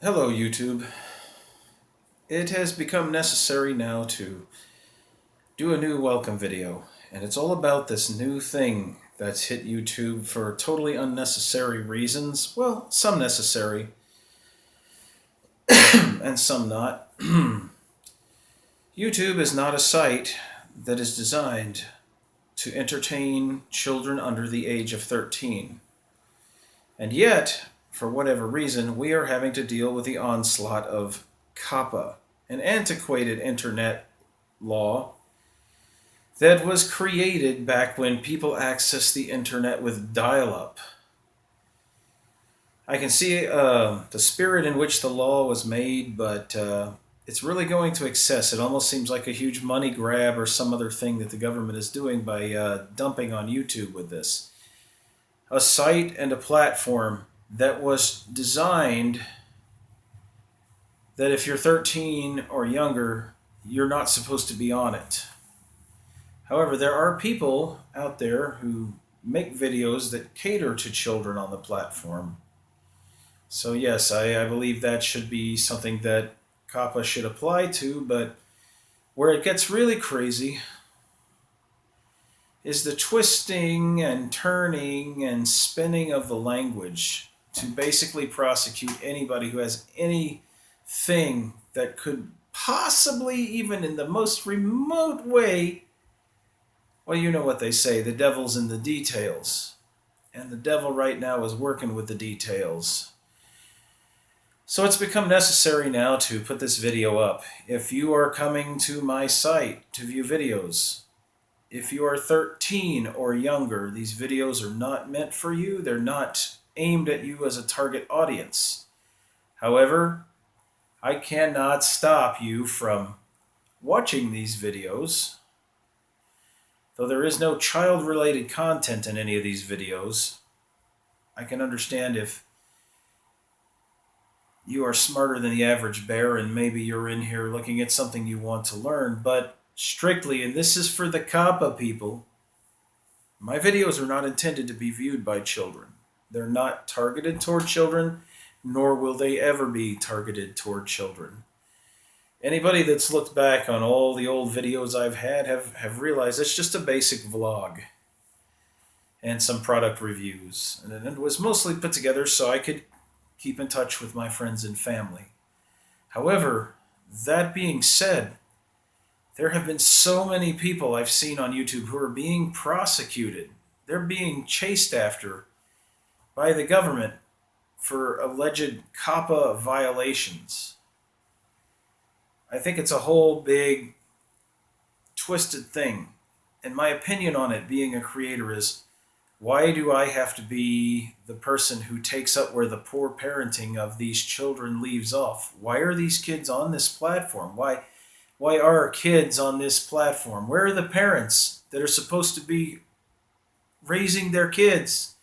Hello, YouTube. It has become necessary now to do a new welcome video, and it's all about this new thing that's hit YouTube for totally unnecessary reasons. Well, some necessary, and some not. YouTube is not a site that is designed to entertain children under the age of 13. And yet, for whatever reason, we are having to deal with the onslaught of COPPA, an antiquated internet law that was created back when people accessed the internet with dial up. I can see the spirit in which the law was made, but it's really going to excess. It almost seems like a huge money grab or some other thing that the government is doing by dumping on YouTube with this. A site and a platform that was designed that if you're 13 or younger, you're not supposed to be on it. However, there are people out there who make videos that cater to children on the platform. So, yes, I believe that should be something that COPPA should apply to, but where it gets really crazy is the twisting and turning and spinning of the language to basically prosecute anybody who has anything that could possibly, even in the most remote way, well, you know what they say, the devil's in the details. And the devil right now is working with the details. So it's become necessary now to put this video up. If you are coming to my site to view videos, if you are 13 or younger, these videos are not meant for you. They're not aimed at you as a target audience. However, I cannot stop you from watching these videos. Though there is no child-related content in any of these videos, I can understand if you are smarter than the average bear and maybe you're in here looking at something you want to learn, but strictly, and this is for the COPPA people, my videos are not intended to be viewed by children. They're not targeted toward children, nor will they ever be targeted toward children. Anybody that's looked back on all the old videos I've had have realized it's just a basic vlog and some product reviews. And it was mostly put together so I could keep in touch with my friends and family. However, that being said, there have been so many people I've seen on YouTube who are being prosecuted. They're being chased after by the government for alleged COPPA violations. I think it's a whole big twisted thing. And my opinion on it, being a creator, is why do I have to be the person who takes up where the poor parenting of these children leaves off? Why are these kids on this platform? Why are kids on this platform? Where are the parents that are supposed to be raising their kids?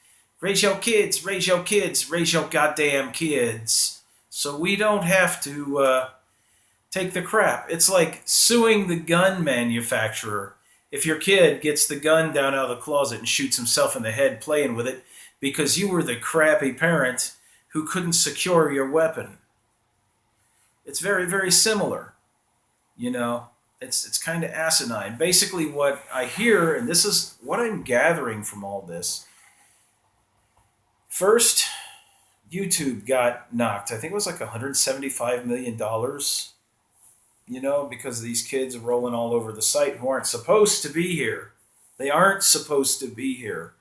Raise your kids, raise your kids, raise your goddamn kids. So we don't have to take the crap. It's like suing the gun manufacturer if your kid gets the gun down out of the closet and shoots himself in the head playing with it because you were the crappy parent who couldn't secure your weapon. It's very, very similar. You know, it's kind of asinine. Basically, what I hear, and this is what I'm gathering from all this. First, YouTube got knocked. I think it was like $175 million, because these kids are rolling all over the site who aren't supposed to be here. They aren't supposed to be here.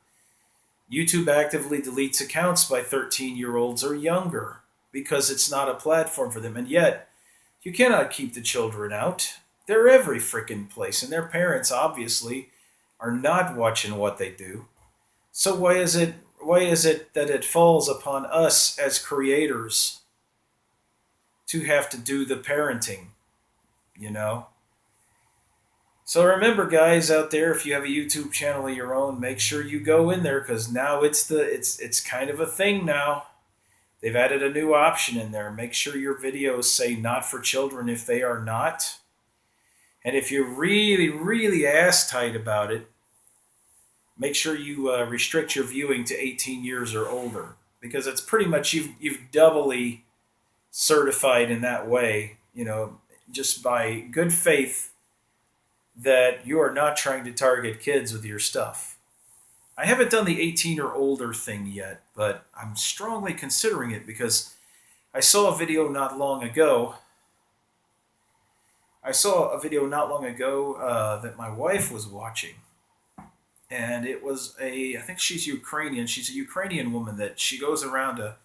YouTube actively deletes accounts by 13-year-olds or younger because it's not a platform for them. And yet, you cannot keep the children out. They're every freaking place, and their parents obviously are not watching what they do. So why is it that it falls upon us as creators to have to do the parenting, you know? So remember, guys out there, if you have a YouTube channel of your own, make sure you go in there because now it's kind of a thing now. They've added a new option in there. Make sure your videos say not for children if they are not. And if you're really, really ass tight about it, make sure you restrict your viewing to 18 years or older because it's pretty much you've doubly certified in that way, just by good faith that you are not trying to target kids with your stuff. I haven't done the 18 or older thing yet, but I'm strongly considering it because I saw a video not long ago. I saw a video not long ago that my wife was watching, and it was I think she's Ukrainian. She's a Ukrainian woman that she goes around to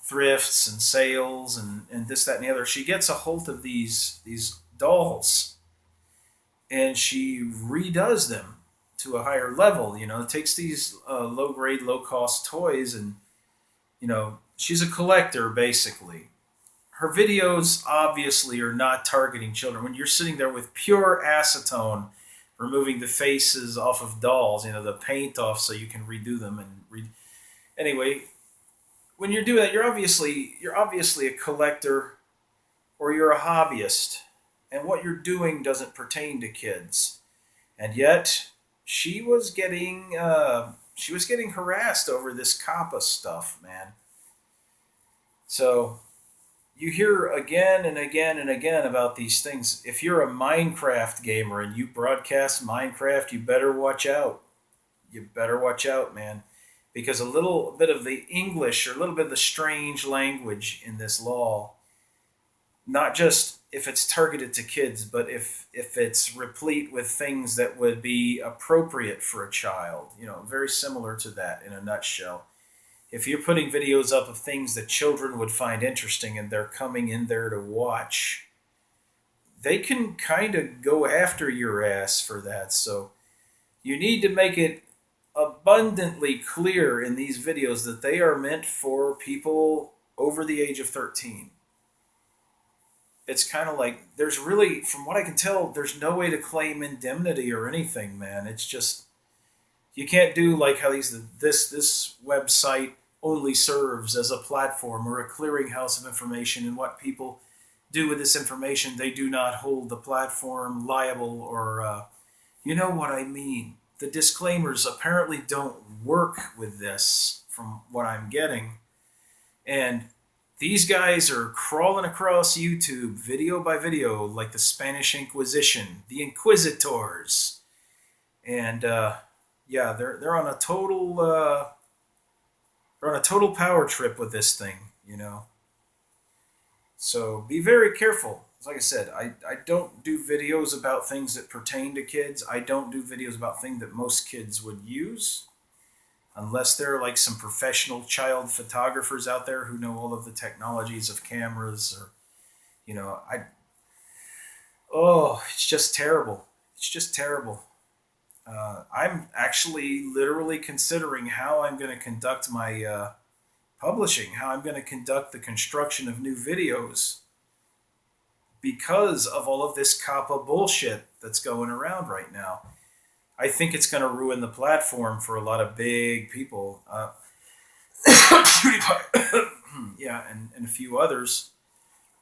thrifts and sales and this, that, and the other. She gets a hold of these dolls and she redoes them to a higher level. Takes these low grade, low cost toys, and she's a collector basically. Her videos obviously are not targeting children. When you're sitting there with pure acetone, removing the faces off of dolls, the paint off so you can redo them anyway. When you do that, you're obviously a collector or you're a hobbyist, and what you're doing doesn't pertain to kids. And yet, she was getting harassed over this COPPA stuff, man. So you hear again and again and again about these things. If you're a Minecraft gamer and you broadcast Minecraft, you better watch out. You better watch out, man. Because a little bit of the English or a little bit of the strange language in this law, not just if it's targeted to kids, but if it's replete with things that would be appropriate for a child, very similar to that in a nutshell. If you're putting videos up of things that children would find interesting and they're coming in there to watch, they can kind of go after your ass for that. So you need to make it abundantly clear in these videos that they are meant for people over the age of 13. It's kind of like there's really, from what I can tell, there's no way to claim indemnity or anything, man. It's just you can't do like how this website only serves as a platform or a clearinghouse of information, and what people do with this information, they do not hold the platform liable, or you know what I mean. The disclaimers apparently don't work with this, from what I'm getting, and these guys are crawling across YouTube video by video like the Spanish Inquisition, the Inquisitors, and yeah, they're on a total power trip with this thing. So be very careful. Like I said, I don't do videos about things that pertain to kids. I don't do videos about things that most kids would use, unless they're like some professional child photographers out there who know all of the technologies of cameras, or I oh, it's just terrible. It's just terrible. I'm actually literally considering how I'm going to conduct my publishing, how I'm going to conduct the construction of new videos because of all of this COPPA bullshit that's going around right now. I think it's going to ruin the platform for a lot of big people. Yeah, and a few others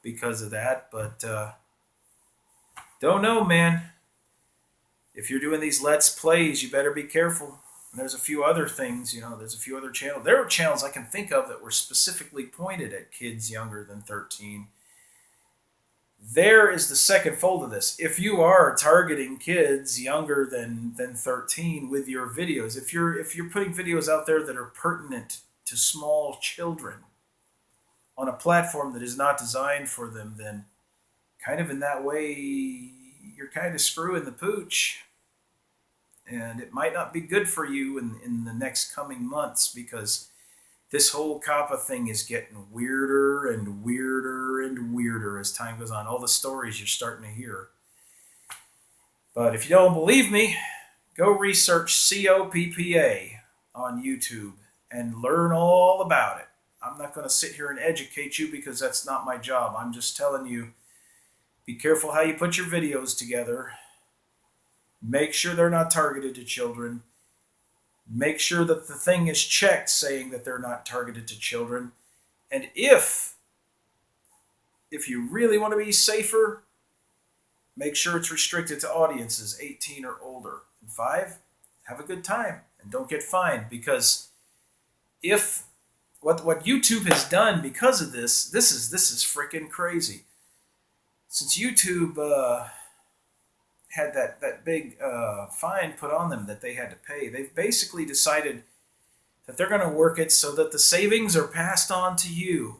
because of that. But don't know, man. If you're doing these Let's Plays, you better be careful. And there's a few other things, there's a few other channels. There are channels I can think of that were specifically pointed at kids younger than 13. There is the second fold of this. If you are targeting kids younger than 13 with your videos, if you're putting videos out there that are pertinent to small children on a platform that is not designed for them, then kind of in that way, you're kind of screwing the pooch. And it might not be good for you in the next coming months, because this whole COPPA thing is getting weirder and weirder and weirder as time goes on. All the stories you're starting to hear. But if you don't believe me, go research COPPA on YouTube and learn all about it. I'm not going to sit here and educate you because that's not my job. I'm just telling you, be careful how you put your videos together. Make sure they're not targeted to children. Make sure that the thing is checked saying that they're not targeted to children. And if you really want to be safer, make sure it's restricted to audiences 18 or older. And 5, have a good time and don't get fined, because if what YouTube has done because of this is freaking crazy. Since YouTube had that big fine put on them that they had to pay, they've basically decided that they're going to work it so that the savings are passed on to you.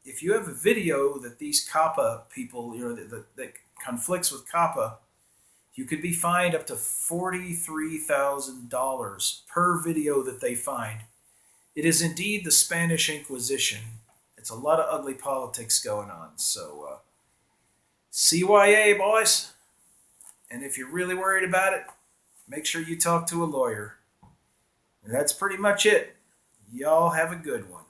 If you have a video that these COPPA people, that conflicts with COPPA, you could be fined up to $43,000 per video that they find. It is indeed the Spanish Inquisition. It's a lot of ugly politics going on. So, CYA, boys. And if you're really worried about it, make sure you talk to a lawyer. And that's pretty much it. Y'all have a good one.